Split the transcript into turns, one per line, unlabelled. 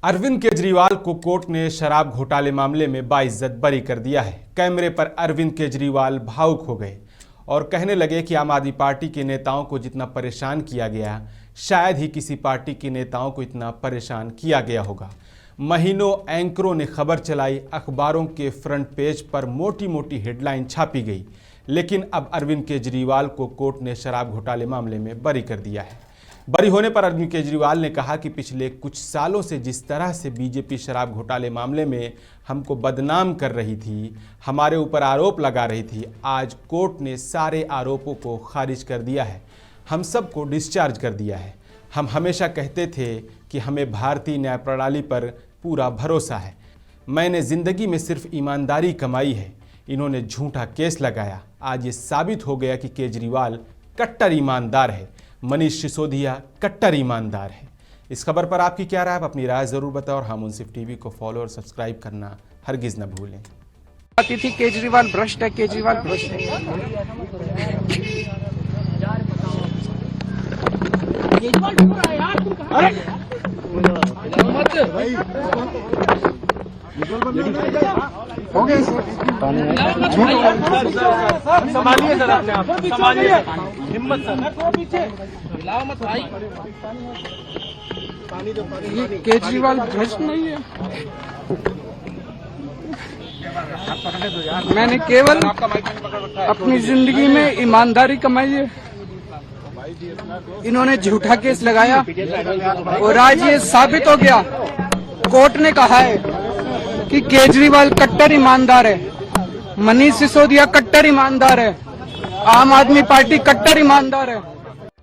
अरविंद केजरीवाल को कोर्ट ने शराब घोटाले मामले में बाइज्जत बरी कर दिया है। कैमरे पर अरविंद केजरीवाल भावुक हो गए और कहने लगे कि आम आदमी पार्टी के नेताओं को जितना परेशान किया गया, शायद ही किसी पार्टी के नेताओं को इतना परेशान किया गया होगा। महीनों एंकरों ने खबर चलाई, अखबारों के फ्रंट पेज पर मोटी मोटी हेडलाइन छापी गई, लेकिन अब अरविंद केजरीवाल को कोर्ट ने शराब घोटाले मामले में बरी कर दिया है। बरी होने पर अरविंद केजरीवाल ने कहा कि पिछले कुछ सालों से जिस तरह से बीजेपी शराब घोटाले मामले में हमको बदनाम कर रही थी, हमारे ऊपर आरोप लगा रही थी, आज कोर्ट ने सारे आरोपों को खारिज कर दिया है, हम सबको डिस्चार्ज कर दिया है। हम हमेशा कहते थे कि हमें भारतीय न्याय प्रणाली पर पूरा भरोसा है। मैंने ज़िंदगी में सिर्फ ईमानदारी कमाई है। इन्होंने झूठा केस लगाया। आज ये साबित हो गया कि केजरीवाल कट्टर ईमानदार है, मनीष सिसोदिया कट्टर ईमानदार है। इस खबर पर आपकी क्या राय है? आप अपनी राय जरूर बताएं और हम मुंसिफ टीवी को फॉलो और सब्सक्राइब करना हरगिज न भूलें।
आती थी केजरीवाल भ्रष्ट है, केजरीवाल भ्रष्ट है। हो गया
संभालिए सर, अपने आप संभालिए, हिम्मत सर, मिलाओ मत भाई।
ये केजरीवाल भ्रष्ट नहीं है। मैंने केवल अपनी जिंदगी में ईमानदारी कमाई है। इन्होंने झूठा केस लगाया और आज ये साबित हो गया। कोर्ट ने कहा है कि केजरीवाल कट्टर ईमानदार है, मनीष सिसोदिया कट्टर ईमानदार है, आम आदमी पार्टी कट्टर ईमानदार है।